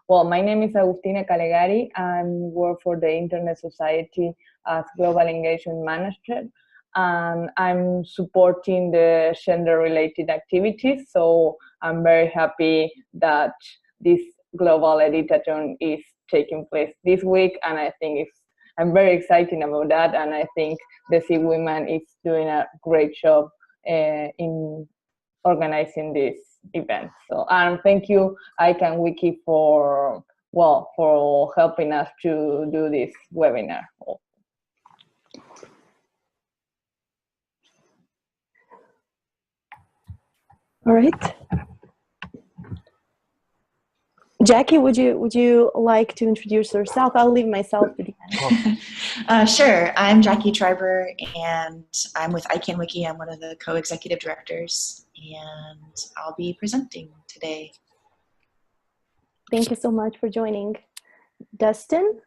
Well, my name is Agustina Calegari. I work for the Internet Society as Global Engagement Manager. And I'm supporting the gender-related activities. So I'm very happy that this Global Editathon is taking place this week. And I think I'm very excited about that. And I think the sigwomen is doing a great job in organizing this event. So, and thank you, icannwiki, for helping us to do this webinar. All right. Jackie, would you like to introduce yourself? I'll leave myself to the end. Sure. I'm Jackie Triber, and I'm with icannwiki. I'm one of the co-executive directors, and I'll be presenting today. Thank you so much for joining. Dustin?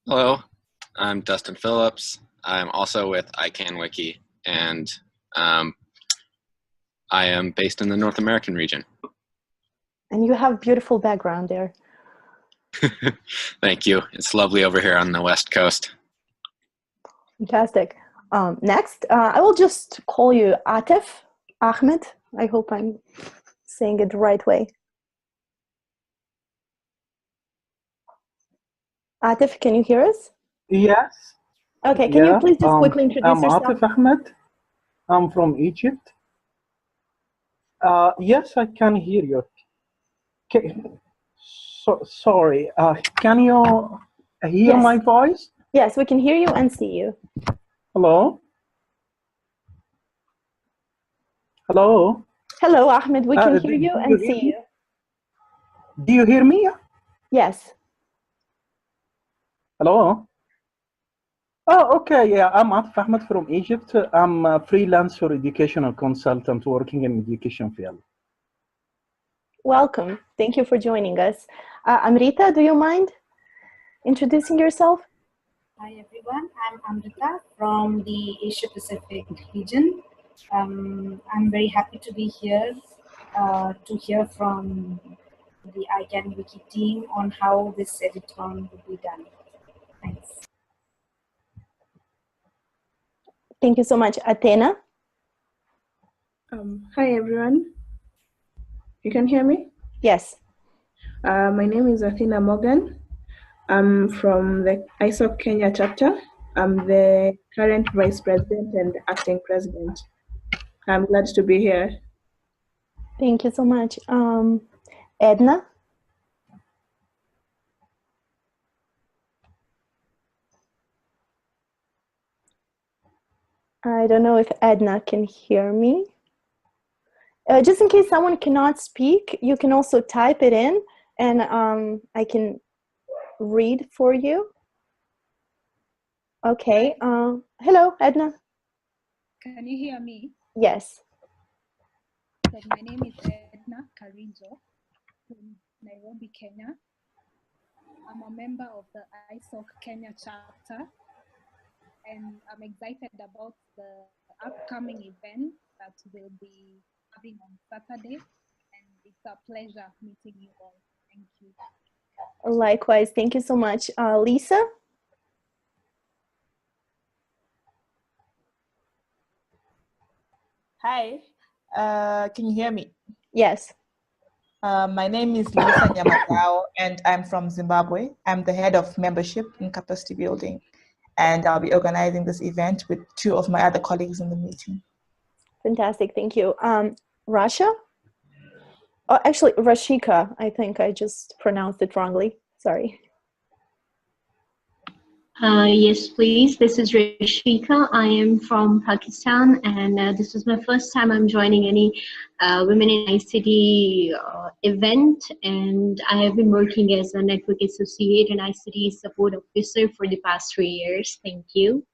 Hello, I'm Dustin Phillips. I'm also with icannwiki, and I am based in the North American region. And you have beautiful background there. Thank you. It's lovely over here on the West Coast. Fantastic. Next, I will just call you Atif Ahmed. I hope I'm saying it the right way. Atif, can you hear us? Yes. Okay, can you please just quickly introduce yourself? I'm Atif Ahmed. I'm from Egypt. Yes, I can hear you. Okay. Sorry. Can you hear my voice? Yes, we can hear you and see you. Hello? Hello? Hello, Ahmed. We can hear you and see you. Do you hear me? Yes. Hello? Oh, okay. Yeah, I'm Atif Ahmed from Egypt. I'm a freelancer educational consultant working in the education field. Welcome. Thank you for joining us. Amrita, do you mind introducing yourself? Hi, everyone. I'm Amrita from the Asia Pacific region. I'm very happy to be here to hear from the icannwiki team on how this editathon will be done. Thanks. Thank you so much. Athena? Hi, everyone. You can hear me? Yes. My name is Athena Morgan. I'm from the ISOC Kenya chapter. I'm the current vice president and acting president. I'm glad to be here. Thank you so much. Edna? I don't know if Edna can hear me. Just in case someone cannot speak, you can also type it in and I can read for you. Okay. Hello, Edna. Can you hear me? Yes. So my name is Edna Karijo from Nairobi, Kenya. I'm a member of the ISOC Kenya chapter, and I'm excited about the upcoming event that will be having on Saturday, and it's a pleasure meeting you all. Thank you. Likewise, thank you so much. Lisa? Hi, can you hear me? Yes. My name is Lisa Nyamatao, and I'm from Zimbabwe. I'm the head of membership and capacity building, and I'll be organizing this event with two of my other colleagues in the meeting. Fantastic, thank you. Rasha? Oh, actually, Rashika. I think I just pronounced it wrongly. Sorry. Yes, please. This is Rashika. I am from Pakistan, and this is my first time I'm joining any Women in ICT event, and I have been working as a network associate and ICT support officer for the past 3 years. Thank you.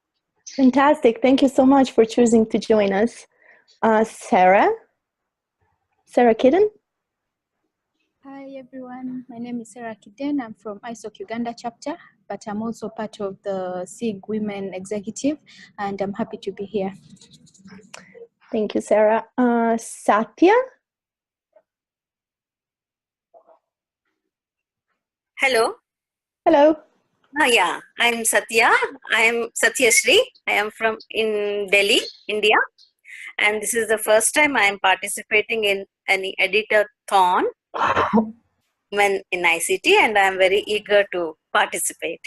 Fantastic. Thank you so much for choosing to join us. Sarah Kidden? Hi everyone, my name is Sarah Kiden. I'm from ISOC Uganda chapter, but I'm also part of the SIG Women Executive, and I'm happy to be here. Thank you, Sarah. Satya? Hello. Hello. Yeah, I'm Satya. I am Satya Shri. I am from in Delhi, India, and this is the first time I am participating in any editathon women in ICT, and I am very eager to participate.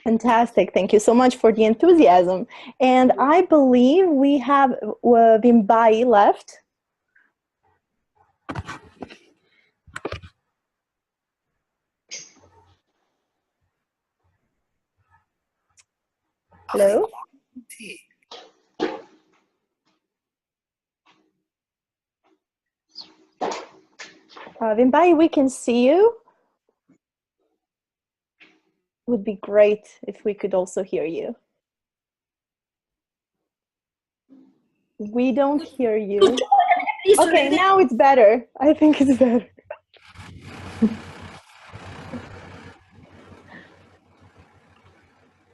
Fantastic. Thank you so much for the enthusiasm. And I believe we have Wimbai left. Hello. Wimbai, we can see you. Would be great if we could also hear you. We don't hear you. Okay, now it's better. I think it's better.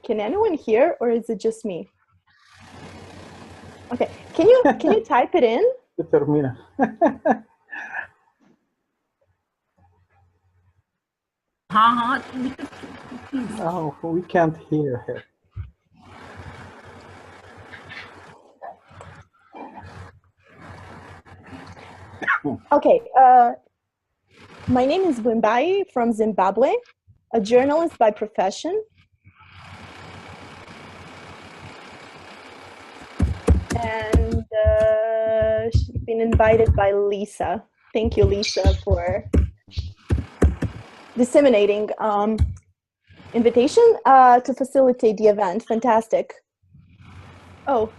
Can anyone hear, or is it just me? Okay, can you type it in? Termina. Oh, we can't hear her. Okay, my name is Wimbai from Zimbabwe, a journalist by profession. And she's been invited by Lisa. Thank you, Lisa, for disseminating invitation to facilitate the event. Fantastic. Oh,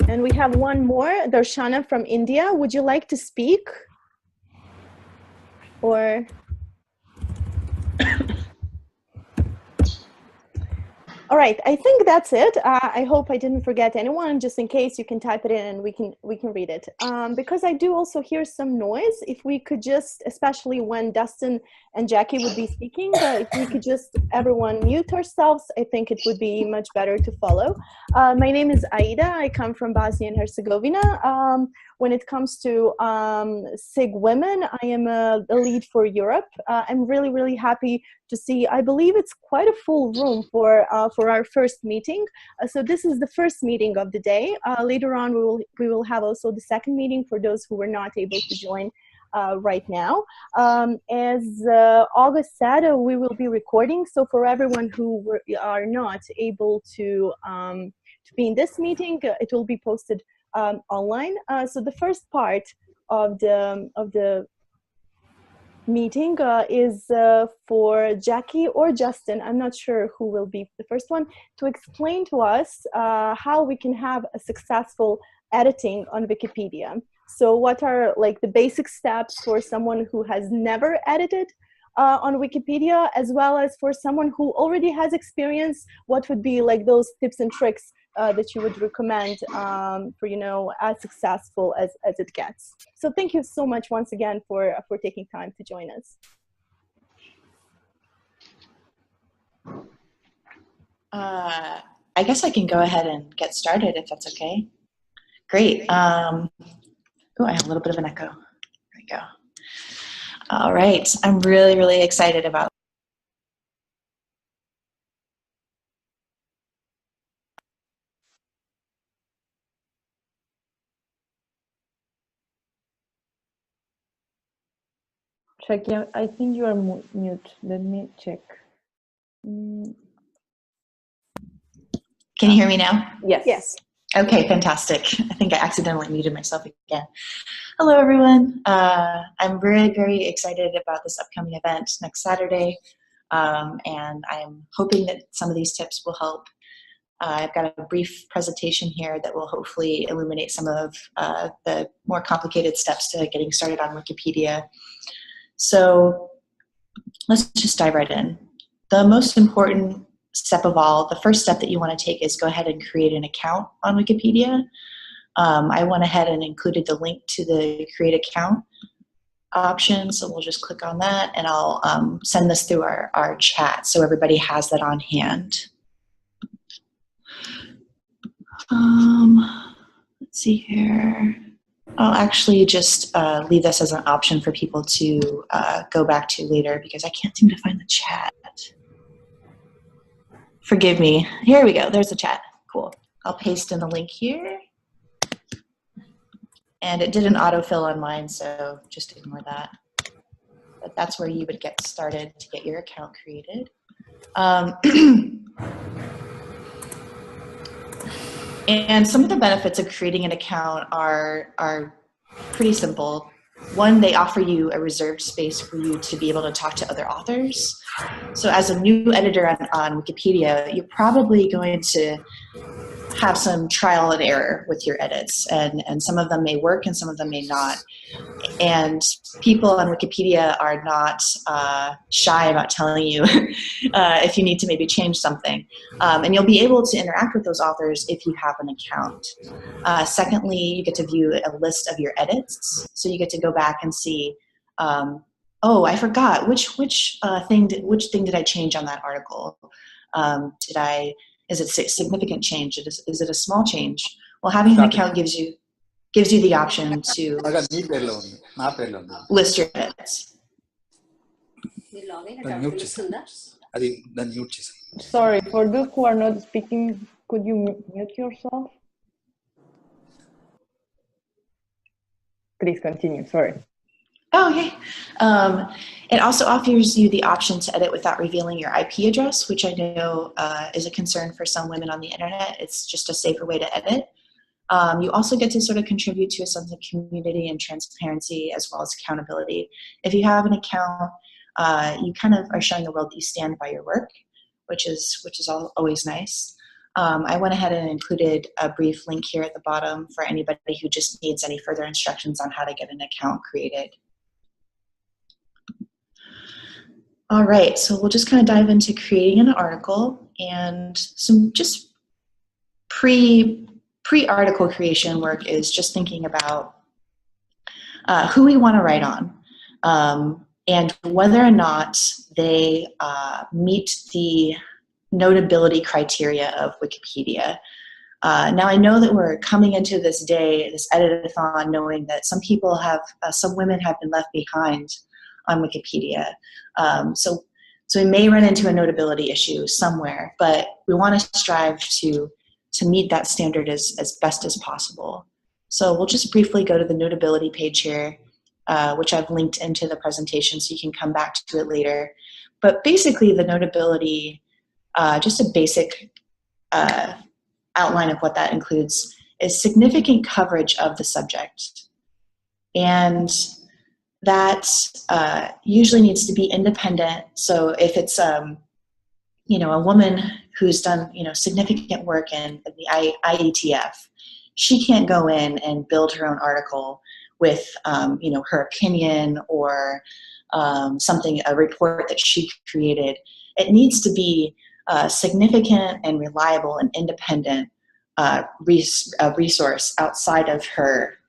and we have one more, Darshana from India. Would you like to speak? Or? All right, I think that's it. I hope I didn't forget anyone. Just in case, you can type it in and we can read it. Because I do also hear some noise. If we could just, especially when Dustin and Jackie would be speaking, if we could just everyone mute ourselves, I think it would be much better to follow. My name is Aida. I come from Bosnia and Herzegovina. When it comes to SIG Women, I am the lead for Europe. I'm really, really happy to see, I believe it's quite a full room for our first meeting. So this is the first meeting of the day. Later on, we will have also the second meeting for those who were not able to join right now. As August said, we will be recording. So for everyone who are not able to be in this meeting, it will be posted online. So the first part of the meeting is for Jackie or Justin, I'm not sure who will be the first one, to explain to us how we can have a successful editing on Wikipedia. So what are like the basic steps for someone who has never edited on Wikipedia, as well as for someone who already has experience, what would be like those tips and tricks that you would recommend for, you know, as successful as it gets. So thank you so much once again for taking time to join us. I guess I can go ahead and get started if that's okay. Great. Oh, I have a little bit of an echo. There we go. All right. I'm really, really excited about Jackie, I think you are mute. Let me check. Can you hear me now? Yes. Yes. Okay, fantastic. I think I accidentally muted myself again. Hello, everyone. I'm very, very excited about this upcoming event next Saturday, and I'm hoping that some of these tips will help. I've got a brief presentation here that will hopefully illuminate some of the more complicated steps to getting started on Wikipedia. So let's just dive right in. The most important step of all, the first step that you want to take is go ahead and create an account on Wikipedia. I went ahead and included the link to the create account option, so we'll just click on that and I'll send this through our chat so everybody has that on hand. Let's see here. I'll actually just leave this as an option for people to go back to later because I can't seem to find the chat. Forgive me. Here we go. There's the chat. Cool. I'll paste in the link here. And it did an autofill on mine, so just ignore that. But that's where you would get started to get your account created. And some of the benefits of creating an account are pretty simple. One, they offer you a reserved space for you to be able to talk to other authors. So as a new editor on Wikipedia, you're probably going to have some trial and error with your edits, and some of them may work and some of them may not. And people on Wikipedia are not shy about telling you if you need to maybe change something. And you'll be able to interact with those authors if you have an account. Secondly, you get to view a list of your edits. So you get to go back and see, oh, I forgot, which thing did I change on that article? Is it a significant change? Is it a small change? Well, having an account gives you the option to list your edits. Sorry, for those who are not speaking, could you mute yourself? Please continue, sorry. Oh, okay. It also offers you the option to edit without revealing your IP address, which I know is a concern for some women on the internet. It's just a safer way to edit. You also get to sort of contribute to a sense of community and transparency as well as accountability. If you have an account, you kind of are showing the world that you stand by your work, which is always nice. I went ahead and included a brief link here at the bottom for anybody who just needs any further instructions on how to get an account created. All right, so we'll just kind of dive into creating an article and some just pre-article creation work is just thinking about who we want to write on and whether or not they meet the notability criteria of Wikipedia. Now I know that we're coming into this day, this editathon, knowing that some people have, some women have been left behind on Wikipedia. So we may run into a notability issue somewhere, but we want to strive to meet that standard as best as possible. So we'll just briefly go to the notability page here, which I've linked into the presentation so you can come back to it later. But basically the notability, just a basic outline of what that includes, is significant coverage of the subject. And that usually needs to be independent. So if it's a woman who's done significant work in the IETF, she can't go in and build her own article with her opinion or a report that she created. It needs to be significant and reliable and independent resource outside of her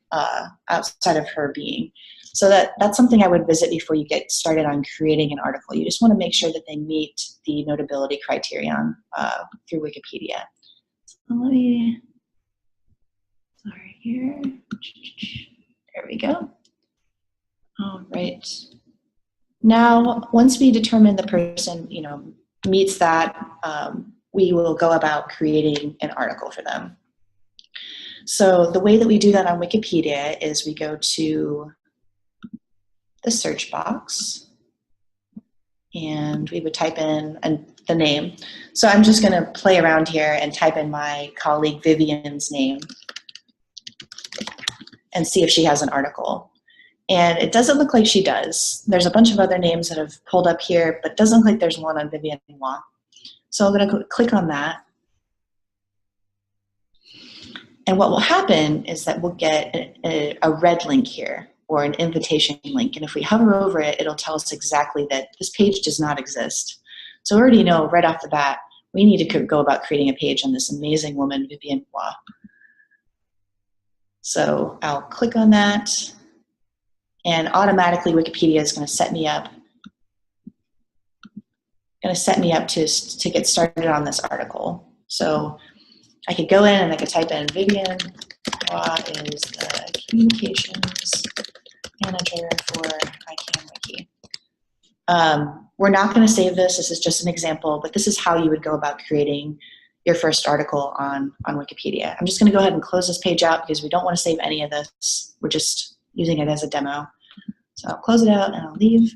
being. So that's something I would visit before you get started on creating an article. You just want to make sure that they meet the notability criterion through Wikipedia. So let me, sorry, here. There we go. All right. Now, once we determine the person, meets that, we will go about creating an article for them. So the way that we do that on Wikipedia is we go to the search box and we would type in the name. So I'm just going to play around here and type in my colleague Vivian's name and see if she has an article. And it doesn't look like she does. There's a bunch of other names that have pulled up here, but it doesn't look like there's one on Vivian Noir. So I'm going to click on that. And what will happen is that we'll get a red link here, or an invitation link. And if we hover over it, it'll tell us exactly that this page does not exist. So we already know right off the bat, we need to go about creating a page on this amazing woman, Vivian Noir. So I'll click on that, and automatically Wikipedia is going to set me up. To get started on this article. So I could go in and I could type in Vivian Hua is the communications manager for icannwiki. We're not going to save this. This is just an example, but this is how you would go about creating your first article on Wikipedia. I'm just going to go ahead and close this page out because we don't want to save any of this. We're just using it as a demo. So I'll close it out and I'll leave.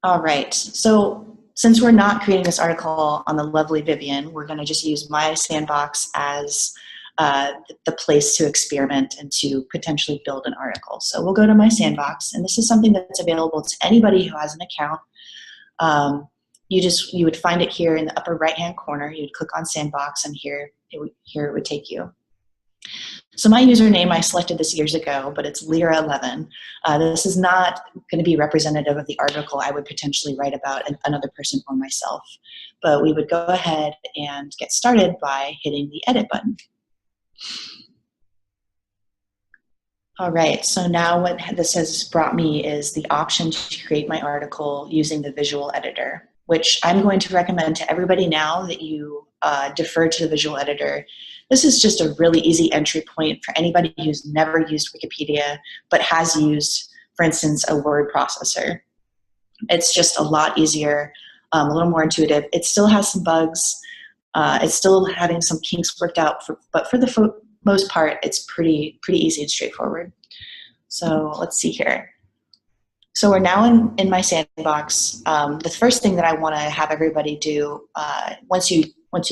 All right. So since we're not creating this article on the lovely Vivian, we're going to just use my sandbox as the place to experiment and to potentially build an article. So we'll go to my sandbox, and this is something that's available to anybody who has an account. You would find it here in the upper right-hand corner. You'd click on sandbox, and here it would take you. So my username, I selected this years ago, but it's Lyra11. This is not going to be representative of the article I would potentially write about another person or myself. But we would go ahead and get started by hitting the edit button. All right, so now what this has brought me is the option to create my article using the visual editor, which I'm going to recommend to everybody now that you defer to the visual editor. This is just a really easy entry point for anybody who's never used Wikipedia but has used, for instance, a word processor. It's just a lot easier, a little more intuitive. It still has some bugs. It's still having some kinks worked out, but for the most part, it's pretty easy and straightforward. So let's see here. So we're now in my sandbox. The first thing that I want to have everybody do once you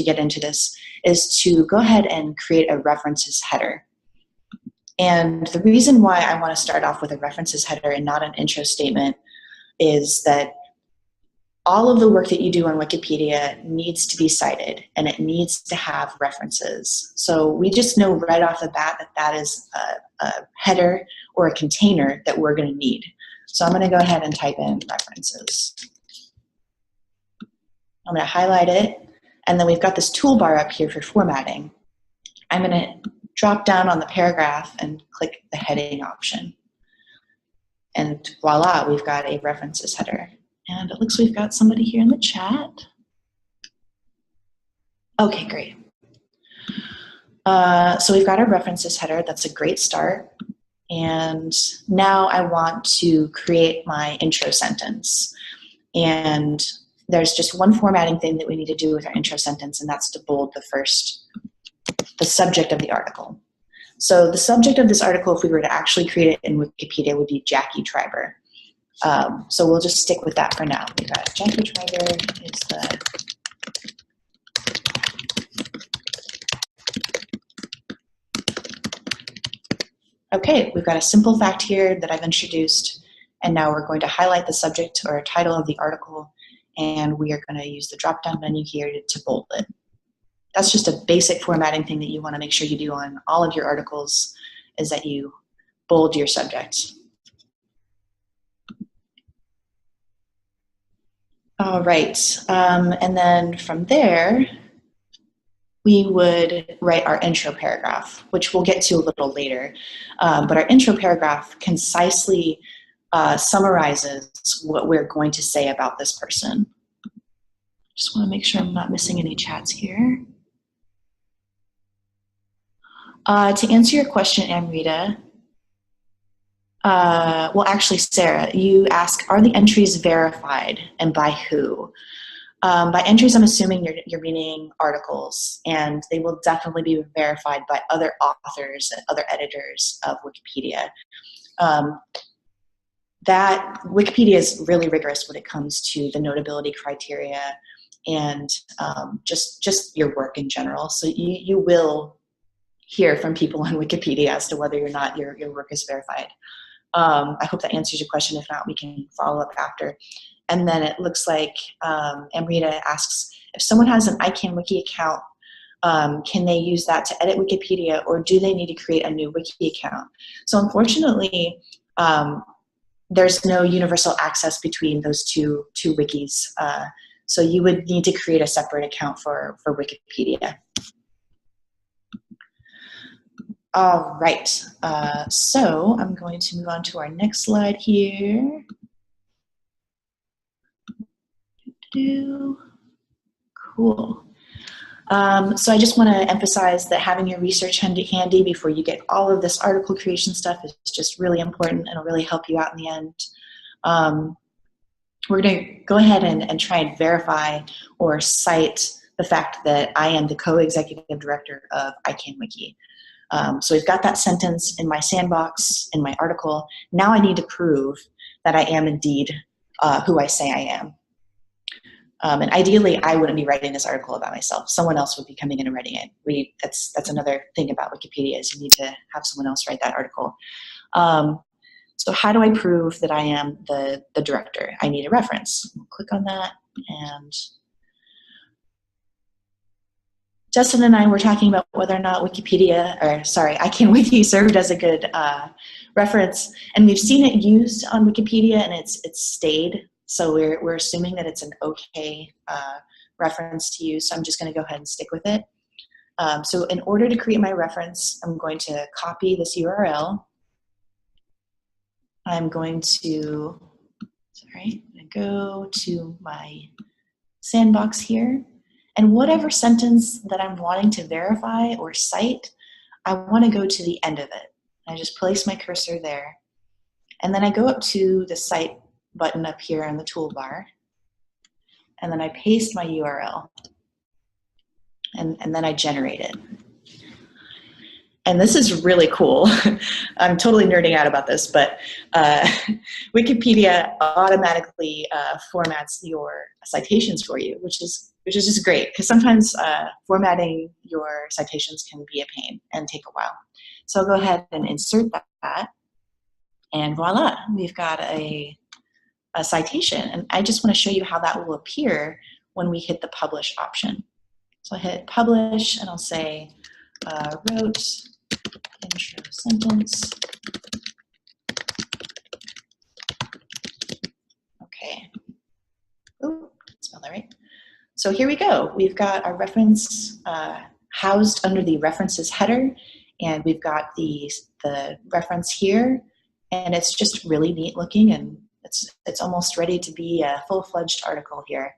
get into this is to go ahead and create a references header. And the reason why I want to start off with a references header and not an intro statement is that all of the work that you do on Wikipedia needs to be cited, and it needs to have references. So we just know right off the bat that that is a header or a container that we're going to need. So I'm going to go ahead and type in references. I'm going to highlight it, and then we've got this toolbar up here for formatting. I'm going to drop down on the paragraph and click the heading option. And voila, we've got a references header. And it looks like we've got somebody here in the chat. Okay, great. So we've got our references header. That's a great start. And now I want to create my intro sentence. And there's just one formatting thing that we need to do with our intro sentence, and that's to bold the subject of the article. So the subject of this article, if we were to actually create it in Wikipedia, would be Jackie Triber. So we'll just stick with that for now. We've got Jackie Triber is the okay, we've got a simple fact here that I've introduced, and now we're going to highlight the subject or title of the article, and we are going to use the drop-down menu here to bold it. That's just a basic formatting thing that you want to make sure you do on all of your articles, is that you bold your subject. All right, and then from there, we would write our intro paragraph, which we'll get to a little later. But our intro paragraph concisely summarizes what we're going to say about this person. Just want to make sure I'm not missing any chats here. To answer your question, Amrita, well, actually, Sarah, you ask, are the entries verified and by who? By entries, I'm assuming you're meaning articles, and they will definitely be verified by other authors and other editors of Wikipedia. That Wikipedia is really rigorous when it comes to the notability criteria and just your work in general. So you will hear from people on Wikipedia as to whether or not your work is verified. I hope that answers your question. If not, we can follow up after. And then it looks like Amrita asks, if someone has an icannwiki account, can they use that to edit Wikipedia, or do they need to create a new wiki account? So unfortunately, there's no universal access between those two wikis. So you would need to create a separate account for Wikipedia. All right, so I'm going to move on to our next slide here. Cool. So I just want to emphasize that having your research handy before you get all of this article creation stuff is just really important, and it'll really help you out in the end. We're going to go ahead and try and verify or cite the fact that I am the co-executive director of icannwiki. So we've got that sentence in my sandbox, in my article. Now I need to prove that I am indeed who I say I am. And ideally, I wouldn't be writing this article about myself. Someone else would be coming in and writing it. That's another thing about Wikipedia, is you need to have someone else write that article. So how do I prove that I am the director? I need a reference. We'll click on that, and Justin and I were talking about whether or not icannwiki served as a good reference, and we've seen it used on Wikipedia, and it's stayed. So we're assuming that it's an okay reference to use. So I'm just going to go ahead and stick with it. So in order to create my reference, I'm going to copy this URL. I'm going to go to my sandbox here. And whatever sentence that I'm wanting to verify or cite, I want to go to the end of it. I just place my cursor there. And then I go up to the Cite button up here in the toolbar. And then I paste my URL. And then I generate it. And this is really cool. I'm totally nerding out about this, but Wikipedia automatically formats your citations for you, which is just great, because sometimes formatting your citations can be a pain and take a while. So I'll go ahead and insert that, and voila, we've got a citation. And I just want to show you how that will appear when we hit the publish option. So I hit publish, and I'll say wrote intro sentence. Okay. Oh, spell that right. So here we go. We've got our reference housed under the references header, and we've got the reference here, and it's just really neat looking, and it's almost ready to be a full-fledged article here.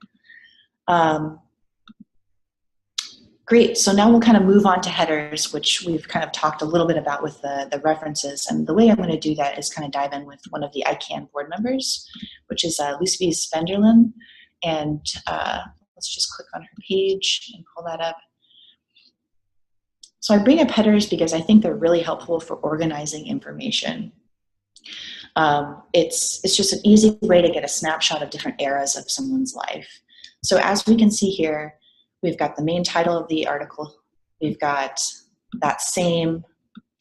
Great, so now we'll kind of move on to headers, which we've kind of talked a little bit about with the references. And the way I'm going to do that is kind of dive in with one of the ICANN board members, which is Lucy Spenderlin. And let's just click on her page and pull that up. So I bring up headers because I think they're really helpful for organizing information. It's just an easy way to get a snapshot of different eras of someone's life. So as we can see here, we've got the main title of the article. We've got that same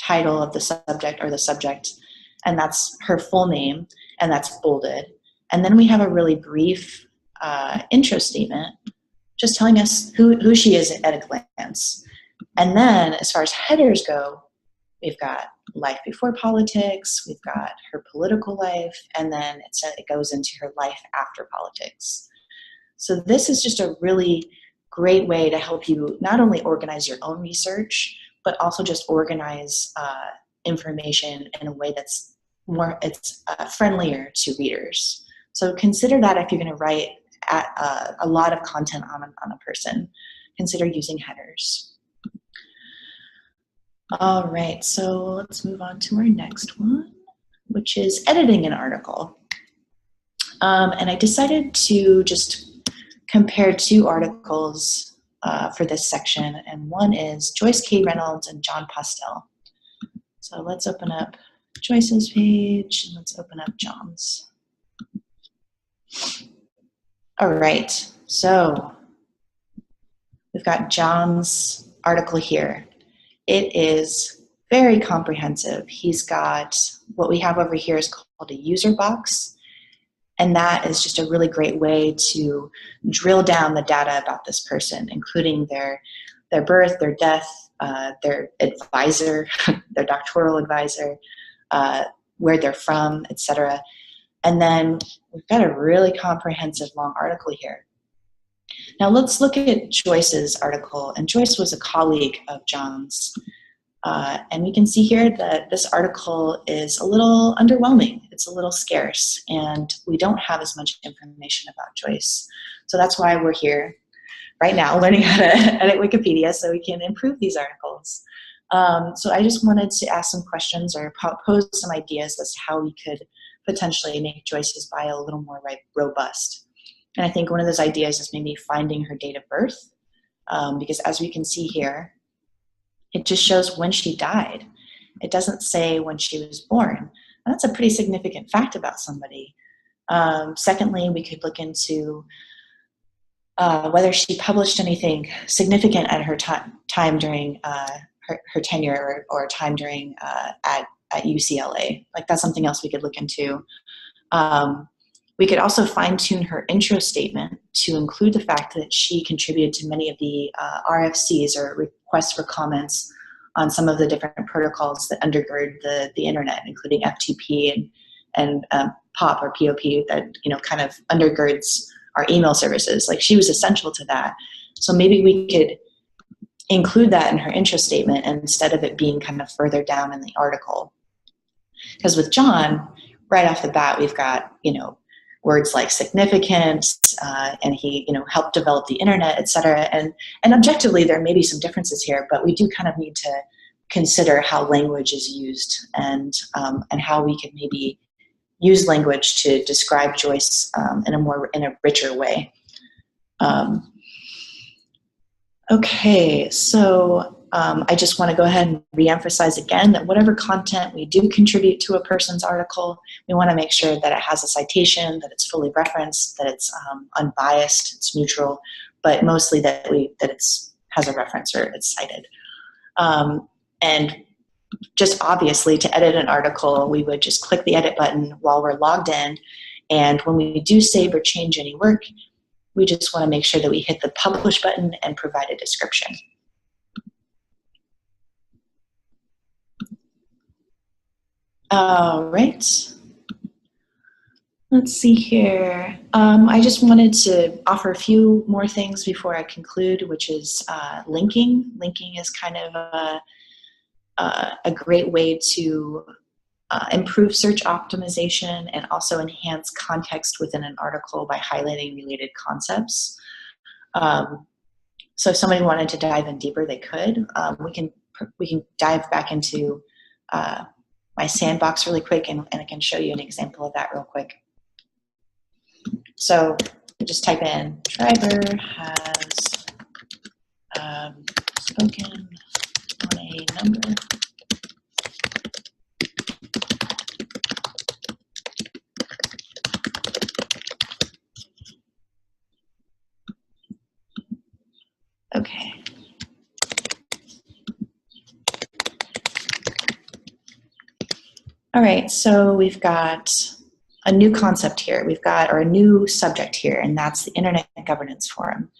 title of the subject or the subject, and that's her full name, and that's bolded. And then we have a really brief intro statement, just telling us who she is at a glance. And then as far as headers go, we've got life before politics, we've got her political life, and then it goes into her life after politics. So this is just a really great way to help you not only organize your own research, but also just organize information in a way that's friendlier to readers. So consider that if you're going to write a lot of content on a person, consider using headers. All right, so let's move on to our next one, which is editing an article. And I decided to just compare two articles for this section, and one is Joyce K. Reynolds and John Postel. So let's open up Joyce's page, and let's open up John's. All right, so we've got John's article here. It is very comprehensive. He's got what we have over here is called a user box. And that is just a really great way to drill down the data about this person, including their birth, their death, their advisor, their doctoral advisor, where they're from, etc. And then we've got a really comprehensive long article here. Now let's look at Joyce's article. And Joyce was a colleague of John's. And we can see here that this article is a little underwhelming. It's a little scarce, and we don't have as much information about Joyce. So that's why we're here. right now learning how to edit Wikipedia so we can improve these articles. So I just wanted to ask some questions or pose some ideas as to how we could potentially make Joyce's bio a little more robust. And I think one of those ideas is maybe finding her date of birth, because as we can see here, it just shows when she died. It doesn't say when she was born. And that's a pretty significant fact about somebody. Secondly, we could look into whether she published anything significant at her time during her tenure or time during at UCLA. Like, that's something else we could look into. We could also fine-tune her intro statement to include the fact that she contributed to many of the RFCs, or requests for comments, on some of the different protocols that undergird the internet, including FTP and POP or POP, that kind of undergirds our email services. Like, she was essential to that. So maybe we could include that in her intro statement instead of it being kind of further down in the article. Because with John, right off the bat, we've got, words like significance, and he, helped develop the internet, et cetera. And objectively, there may be some differences here, but we do kind of need to consider how language is used and how we can maybe use language to describe Joyce in a richer way. Okay, so I just want to go ahead and reemphasize again that whatever content we do contribute to a person's article, we want to make sure that it has a citation, that it's fully referenced, that it's unbiased, it's neutral, but mostly that it has a reference or it's cited. And just obviously, to edit an article, we would just click the edit button while we're logged in, and when we do save or change any work, we just want to make sure that we hit the publish button and provide a description. All right. Let's see here. I just wanted to offer a few more things before I conclude, which is linking. Linking is kind of a great way to improve search optimization and also enhance context within an article by highlighting related concepts. So if somebody wanted to dive in deeper, they could. We can dive back into my sandbox really quick, and I can show you an example of that real quick. So just type in, Schreiber has spoken on a number . Okay. All right, so we've got a new concept here. Or a new subject here, and that's the Internet Governance Forum.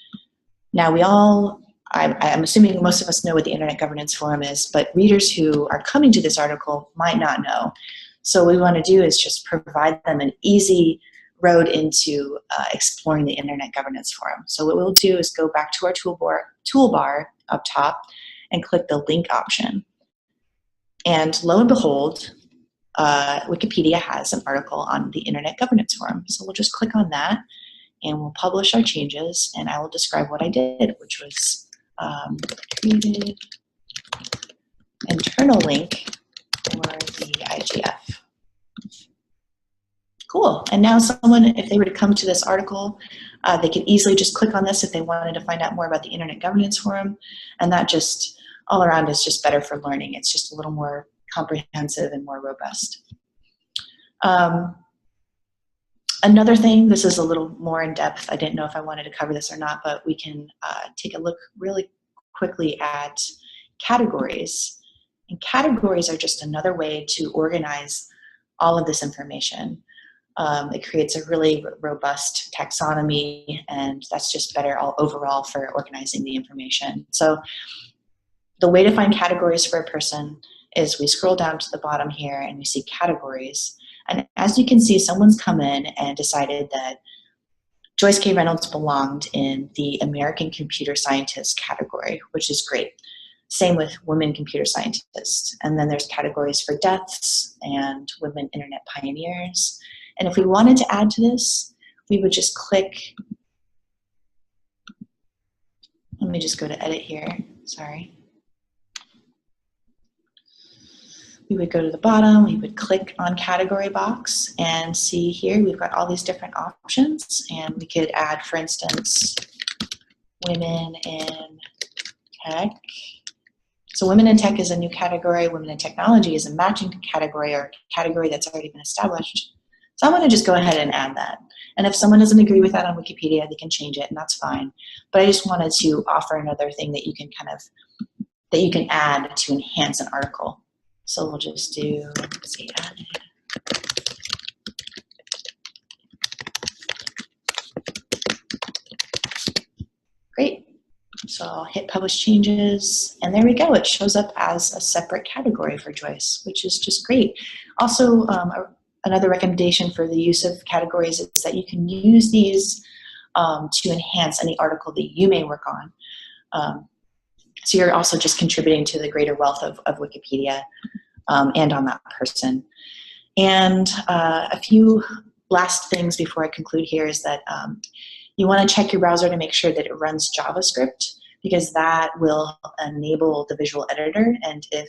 Now I'm assuming most of us know what the Internet Governance Forum is, but readers who are coming to this article might not know. So what we want to do is just provide them an easy road into exploring the Internet Governance Forum. So what we'll do is go back to our toolbar up top and click the link option. And lo and behold, Wikipedia has an article on the Internet Governance Forum. So we'll just click on that and we'll publish our changes, and I will describe what I did, which was created internal link for the IGF. Cool. And now someone, if they were to come to this article, they could easily just click on this if they wanted to find out more about the Internet Governance Forum. And that just all around is just better for learning. It's just a little more comprehensive and more robust. Another thing, this is a little more in depth. I didn't know if I wanted to cover this or not, but we can take a look really quickly at categories. And categories are just another way to organize all of this information. It creates a really robust taxonomy, and that's just better overall for organizing the information. So the way to find categories for a person is we scroll down to the bottom here and we see categories. And as you can see, someone's come in and decided that Joyce K. Reynolds belonged in the American Computer Scientist category, which is great. Same with women computer scientists. And then there's categories for deaths and women internet pioneers. And if we wanted to add to this, we would just click Let me just go to edit here. Sorry. We would go to the bottom, we would click on category box and see here we've got all these different options, and we could add, for instance, women in tech. So women in tech is a new category, women in technology is a matching category or category that's already been established. So I'm going to just go ahead and add that. And if someone doesn't agree with that on Wikipedia, they can change it, and that's fine. But I just wanted to offer another thing that you can that you can add to enhance an article. So we'll just do, let's see, added. Great. So I'll hit publish changes, and there we go. It shows up as a separate category for Joyce, which is just great. Also, another recommendation for the use of categories is that you can use these to enhance any article that you may work on. So you're also just contributing to the greater wealth of Wikipedia and on that person. And a few last things before I conclude here is that you want to check your browser to make sure that it runs JavaScript, because that will enable the visual editor. And if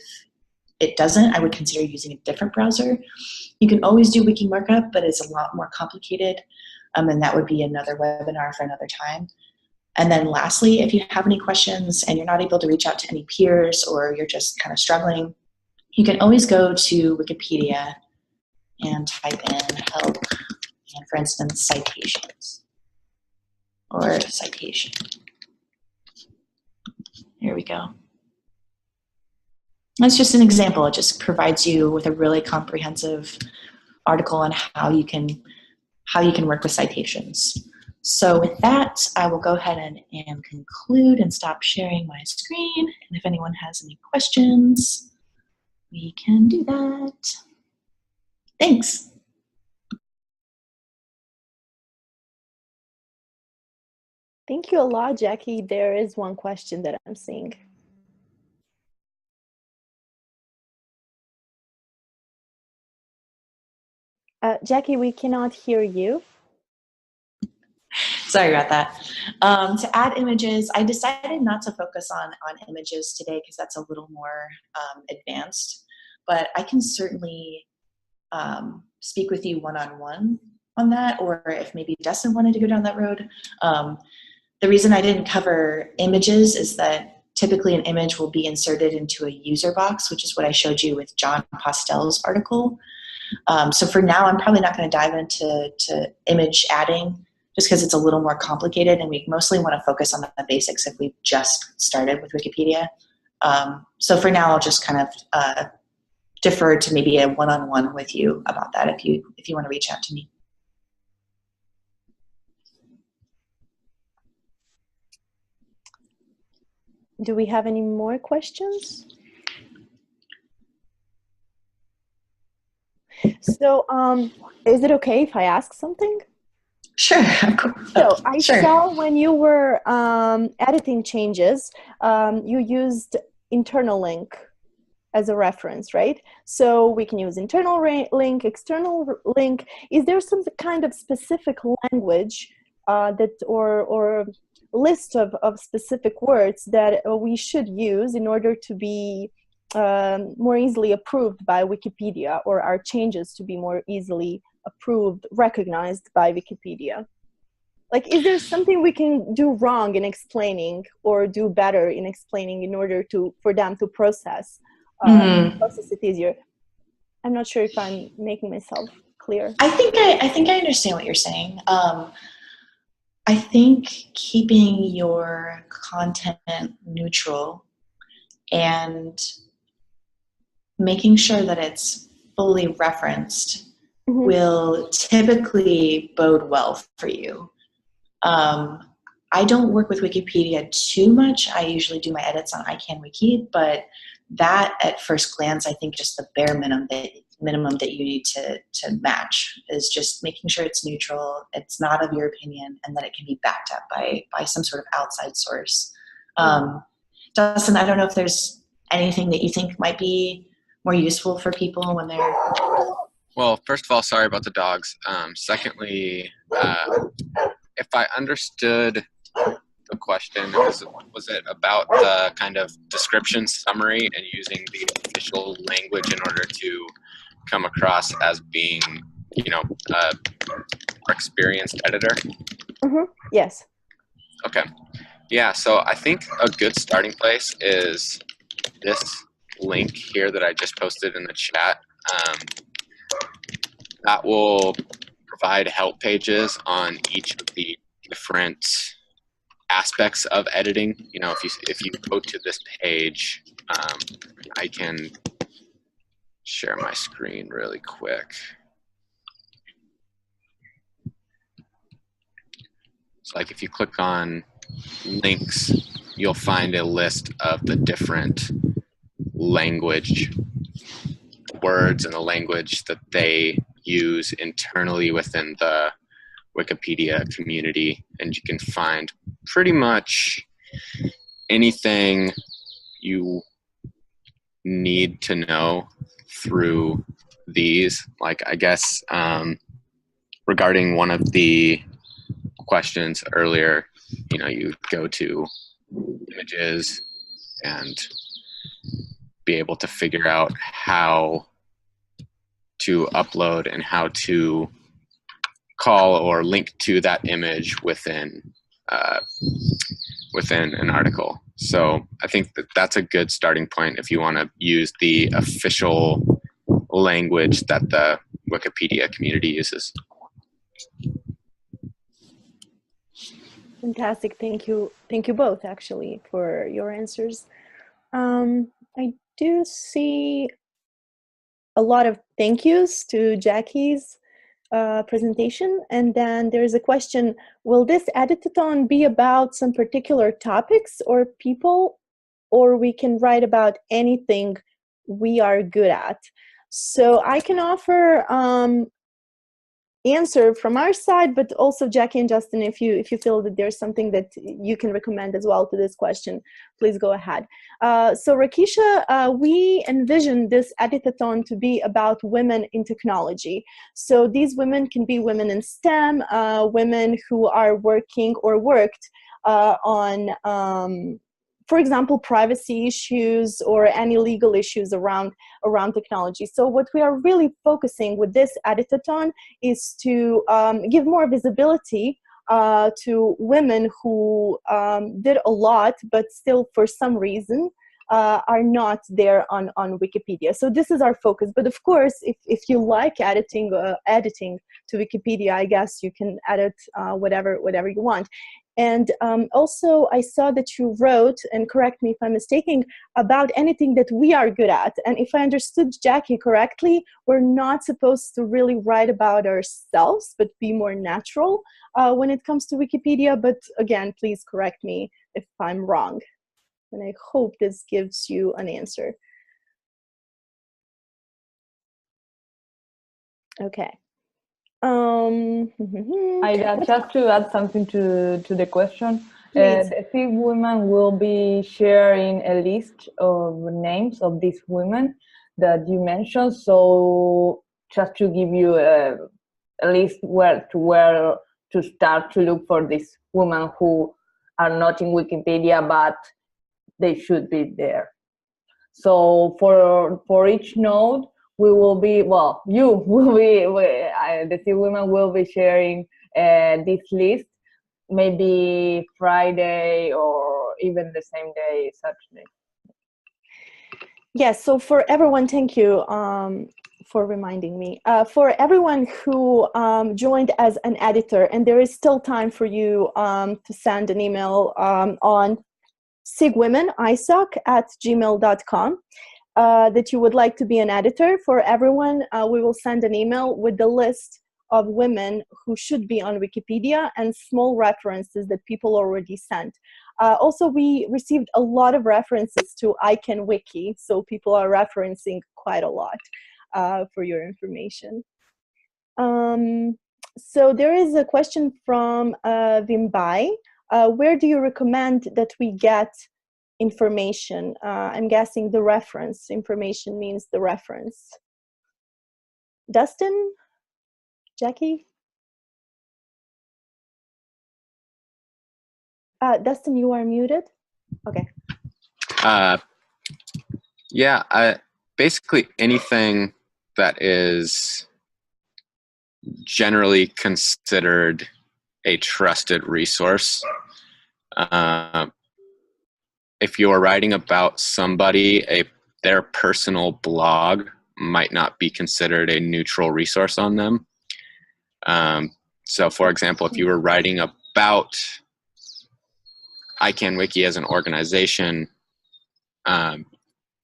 it doesn't, I would consider using a different browser. You can always do wiki markup, but it's a lot more complicated. And that would be another webinar for another time. And then lastly, if you have any questions and you're not able to reach out to any peers, or you're just kind of struggling, you can always go to Wikipedia and type in help, and for instance, citations or citation. Here we go. That's just an example. It just provides you with a really comprehensive article on how you can work with citations. So with that, I will go ahead and conclude and stop sharing my screen. And if anyone has any questions, we can do that. Thanks. Thank you a lot, Jackie. There is one question that I'm seeing. Jackie, we cannot hear you. Sorry about that. To add images, I decided not to focus on images today because that's a little more advanced, but I can certainly speak with you one-on-one on that, or if maybe Dustin wanted to go down that road. The reason I didn't cover images is that typically an image will be inserted into a user box, which is what I showed you with John Postel's article. So for now, I'm probably not going to dive into image adding, just because it's a little more complicated, and we mostly want to focus on the basics if we just started with Wikipedia. So for now, I'll just kind of defer to maybe a one-on-one with you about that if you want to reach out to me. Do we have any more questions? So is it okay if I ask something? Sure, of course. So I Sure. saw when you were editing changes, you used internal link as a reference, right? So we can use internal link, external link. Is there some kind of specific language that or list of specific words that we should use in order to be more easily approved by Wikipedia, or our changes to be more easily approved, recognized by Wikipedia? Like, is there something we can do wrong in explaining or do better in explaining in order for them to process it easier? I'm not sure if I'm making myself clear. I think I understand what you're saying. I think keeping your content neutral and making sure that it's fully referenced will typically bode well for you. I don't work with Wikipedia too much. I usually do my edits on icannwiki, but that at first glance, I think just the bare minimum that you need to match is just making sure it's neutral, it's not of your opinion, and that it can be backed up by some sort of outside source. Dustin, I don't know if there's anything that you think might be more useful for people when they're... Well, first of all, sorry about the dogs. Secondly, if I understood the the question. Was it about the kind of description summary and using the official language in order to come across as being, you know, a more experienced editor? Yes. Okay. Yeah, so I think a good starting place is this link here that I just posted in the chat. That will provide help pages on each of the different aspects of editing. You know, if you go to this page, I can share my screen really quick. So like if you click on links, you'll find a list of the different language words and the language that they use internally within the Wikipedia community, and you can find pretty much anything you need to know through these. Like, I guess regarding one of the questions earlier, you know, you go to images and be able to figure out how to upload and how to call or link to that image within within an article. So I think that that's a good starting point if you want to use the official language that the Wikipedia community uses. Fantastic. Thank you. Thank you both, actually, for your answers. I do see a lot of thank yous to Jackie's presentation. And then there's a question, will this editathon be about some particular topics or people, or we can write about anything we are good at? So I can offer answer from our side, but also Jackie and Justin, if you feel that there's something that you can recommend as well to this question, please go ahead. So Rakisha, we envision this editathon to be about women in technology. So these women can be women in STEM, women who are working or worked on for example, privacy issues or any legal issues around technology. So what we are really focusing with this editathon is to give more visibility to women who did a lot, but still for some reason are not there on Wikipedia. So this is our focus. But of course, if you like editing to Wikipedia, I guess you can edit whatever you want. And also, I saw that you wrote, and correct me if I'm mistaken, about anything that we are good at. And if I understood Jackie correctly, we're not supposed to really write about ourselves, but be more natural when it comes to Wikipedia. But again, please correct me if I'm wrong. And I hope this gives you an answer. Okay. Just to add something to the question, the three women will be sharing a list of names of these women that you mentioned. So just to give you a list where to start to look for these women who are not in Wikipedia, but they should be there. So for each node, we will be, well, you will be, the three women will be sharing this list, maybe Friday or even the same day, Saturday. Yes, so for everyone, thank you for reminding me. For everyone who joined as an editor, and there is still time for you to send an email on sigwomenisoc@gmail.com. That you would like to be an editor. For everyone, we will send an email with the list of women who should be on Wikipedia and small references that people already sent. Also, we received a lot of references to icannwiki, so people are referencing quite a lot for your information. So there is a question from Vimbai. Where do you recommend that we get information? I'm guessing the reference. Information means the reference. Dustin? Jackie? Dustin, you are muted. Okay. Yeah, basically anything that is generally considered a trusted resource. If you're writing about somebody, their personal blog might not be considered a neutral resource on them. So for example, if you were writing about icannwiki as an organization,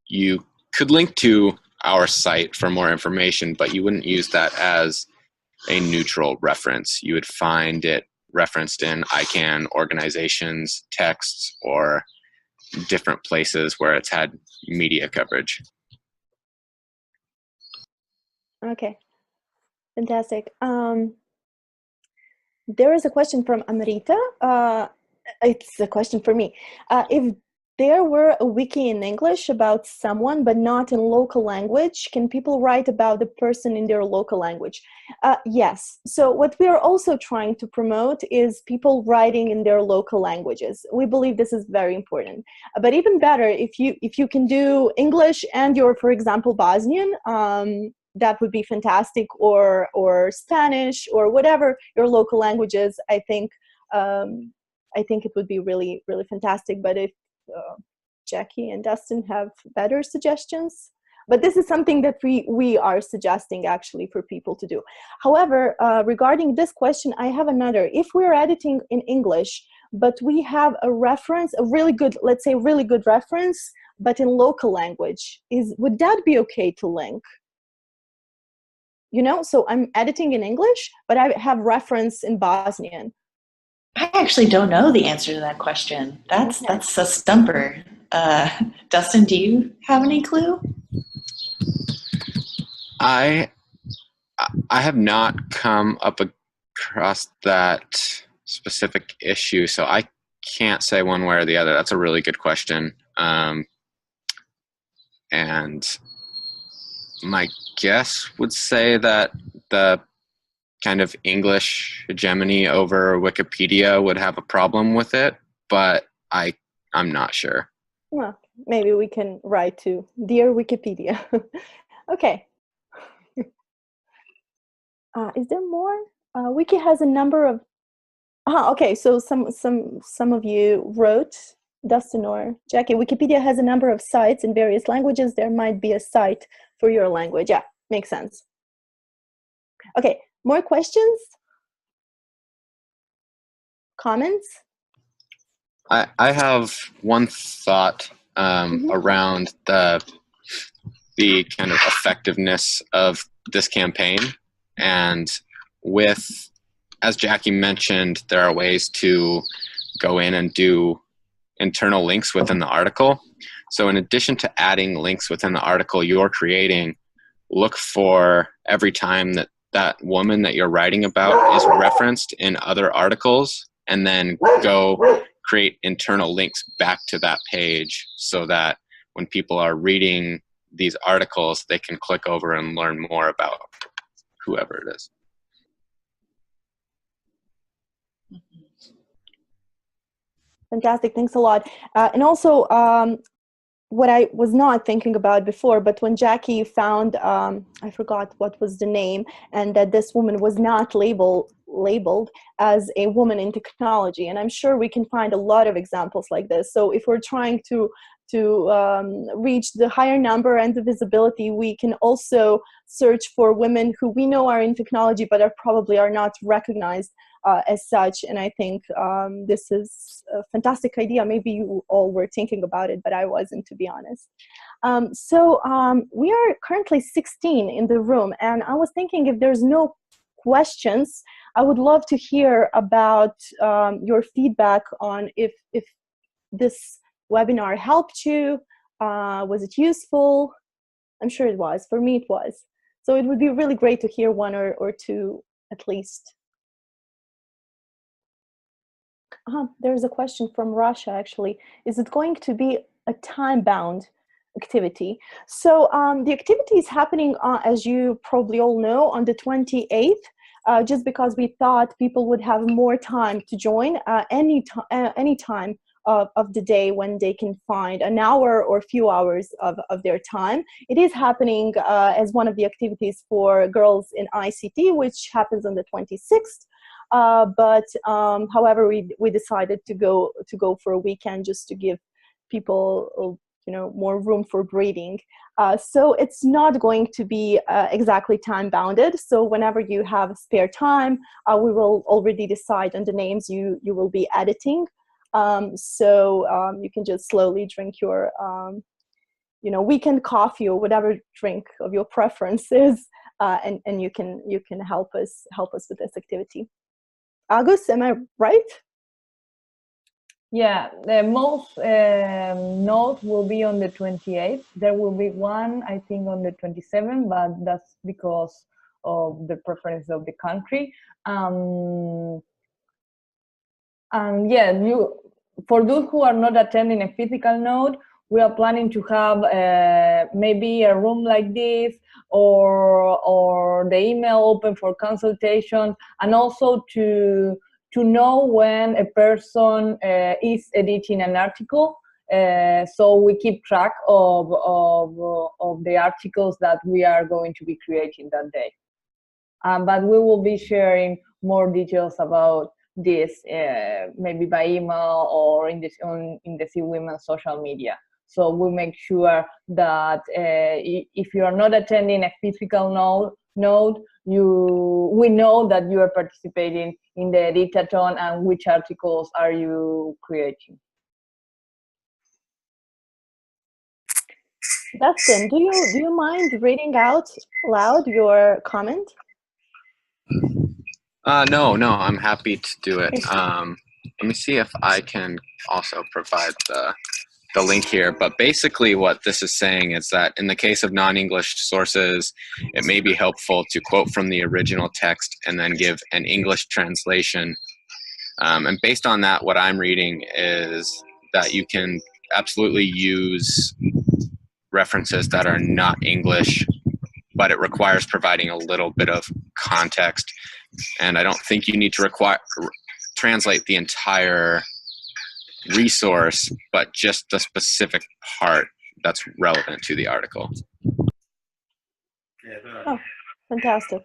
you could link to our site for more information, but you wouldn't use that as a neutral reference. You would find it referenced in ICANN organizations, texts, or different places where it's had media coverage. Okay, fantastic. There is a question from Amrita. It's a question for me. If there were a wiki in English about someone, but not in local language, can people write about the person in their local language? Yes. So what we are also trying to promote is people writing in their local languages. We believe this is very important. But even better, if you can do English and you're, for example, Bosnian, that would be fantastic, or Spanish, or whatever your local language is. I think it would be really, really fantastic. But if Jackie and Dustin have better suggestions, but this is something that we are suggesting actually for people to do. However, regarding this question, I have another. If we're editing in English, but we have a reference, a really good, let's say really good reference, but in local language, would that be okay to link? You know, so I'm editing in English, but I have reference in Bosnian. I actually don't know the answer to that question. That's a stumper. Dustin, do you have any clue? I have not come up across that specific issue, so I can't say one way or the other. That's a really good question. And my guess would say that the kind of English hegemony over Wikipedia would have a problem with it, but I'm not sure. Well, maybe we can write to Dear Wikipedia. Okay. Is there more? Wiki has a number of. Okay. So some of you wrote, Dustin or Jackie. Wikipedia has a number of sites in various languages. There might be a site for your language. Yeah, makes sense. Okay. More questions? Comments? I have one thought around the kind of effectiveness of this campaign. And with, as Jackie mentioned, there are ways to go in and do internal links within the article. So in addition to adding links within the article you're creating, look for every time that woman that you're writing about is referenced in other articles, and then go create internal links back to that page so that when people are reading these articles, they can click over and learn more about whoever it is. Fantastic, thanks a lot. And also, what I was not thinking about before, but when Jackie found, I forgot what was the name, and that this woman was not labeled as a woman in technology, and I'm sure we can find a lot of examples like this. So if we're trying to reach the higher number and the visibility, we can also search for women who we know are in technology but probably are not recognized as such. And I think this is a fantastic idea. Maybe you all were thinking about it, but I wasn't, to be honest. So we are currently 16 in the room, and I was thinking, if there's no questions, I would love to hear about your feedback on if this webinar helped you. Was it useful? I'm sure it was. For me, it was. So it would be really great to hear one or two at least. There's a question from Russia, actually. Is it going to be a time-bound activity? So the activity is happening, as you probably all know, on the 28th. just because we thought people would have more time to join any time of the day when they can find an hour or a few hours of their time. It is happening as one of the activities for girls in ICT, which happens on the 26th. However, we decided to go for a weekend just to give people more room for breathing. So it's not going to be exactly time bounded. So whenever you have spare time, we will already decide on the names you will be editing. You can just slowly drink your weekend coffee or whatever drink of your preference is, and you can help us with this activity. August, am I right? Yeah, the most note will be on the 28th. There will be one, I think, on the 27th, but that's because of the preference of the country. And yeah, for those who are not attending a physical node, we are planning to have maybe a room like this, or the email open for consultation, and also to know when a person is editing an article, so we keep track of the articles that we are going to be creating that day. But we will be sharing more details about this maybe by email or in the sigwomen social media. So we'll make sure that if you are not attending a physical node, we know that you are participating in the editathon and which articles are you creating. Dustin, do you mind reading out loud your comment? No, I'm happy to do it. Let me see if I can also provide the link here. But basically what this is saying is that in the case of non-English sources, it may be helpful to quote from the original text and then give an English translation. And based on that, what I'm reading is that you can absolutely use references that are not English, but it requires providing a little bit of context. And I don't think you need to translate the entire resource, but just the specific part that's relevant to the article. Oh, fantastic.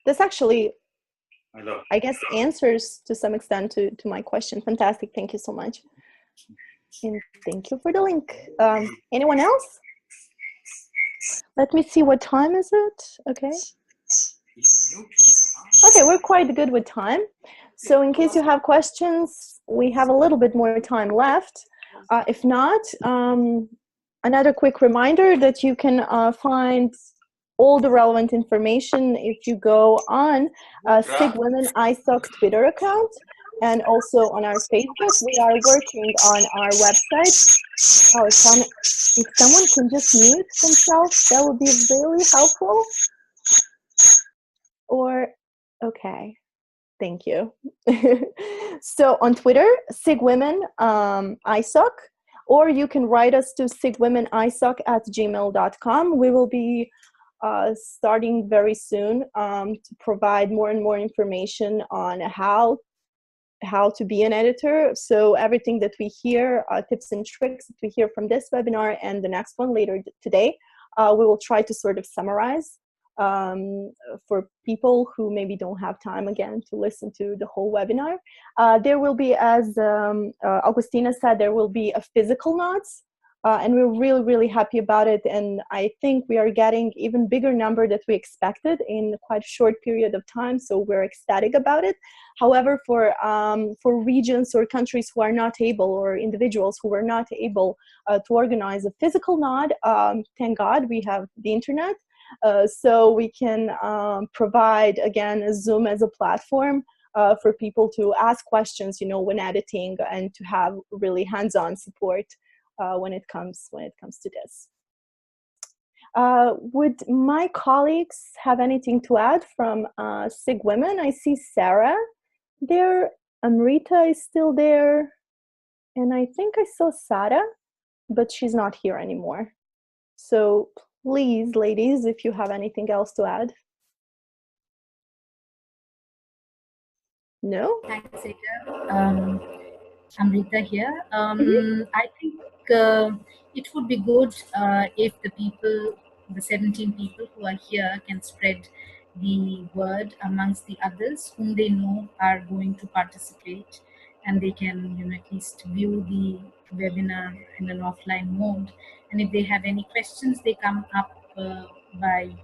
This actually, I guess, answers to some extent to my question. Fantastic. Thank you so much. And thank you for the link. Anyone else? Let me see, what time is it? Okay. Okay, we're quite good with time. So in case you have questions, we have a little bit more time left. If not, another quick reminder that you can find all the relevant information if you go on sigwomenisoc Twitter account, and also on our Facebook. We are working on our website. Oh, if someone can just mute themselves, that would be really helpful. Or, okay, thank you. So on Twitter, sigwomenisoc, or you can write us to sigwomenisoc@gmail.com. We will be starting very soon to provide more and more information on how to be an editor. So everything that we hear, tips and tricks that we hear from this webinar and the next one later today, we will try to sort of summarize for people who maybe don't have time again to listen to the whole webinar. There will be, as Augustina said, there will be a physical notes. And we're really, really happy about it. And I think we are getting even bigger number that we expected in quite a short period of time. So we're ecstatic about it. However, for regions or countries who are not able, or individuals who are not able to organize a physical nod, thank God we have the internet. So we can provide, again, Zoom as a platform for people to ask questions, when editing, and to have really hands-on support when it comes to this. Would my colleagues have anything to add from SIG Women? I see Sarah there. Amrita is still there. And I think I saw Sara, but she's not here anymore. So please, ladies, if you have anything else to add. No? Thanks, Rita. I'm Rita here. I think it would be good if the people, the 17 people who are here, can spread the word amongst the others whom they know are going to participate, and they can, at least view the webinar in an offline mode. And if they have any questions, they come up by,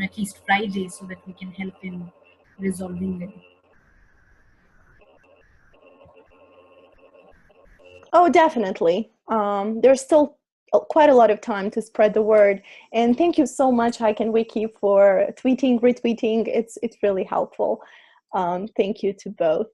at least Friday, so that we can help in resolving them. Oh, definitely. There's still quite a lot of time to spread the word. And thank you so much, icannwiki, for tweeting, retweeting. It's really helpful. Thank you to both.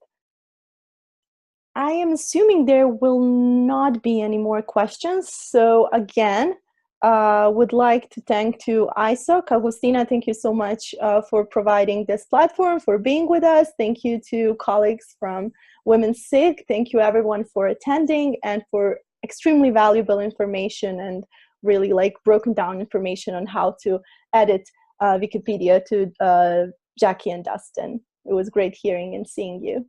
I am assuming there will not be any more questions. So again, would like to thank to ISOC. Agustina, thank you so much for providing this platform, for being with us. Thank you to colleagues from Women's SIG. Thank you everyone for attending and for extremely valuable information and really like broken down information on how to edit Wikipedia to Jackie and Dustin. It was great hearing and seeing you.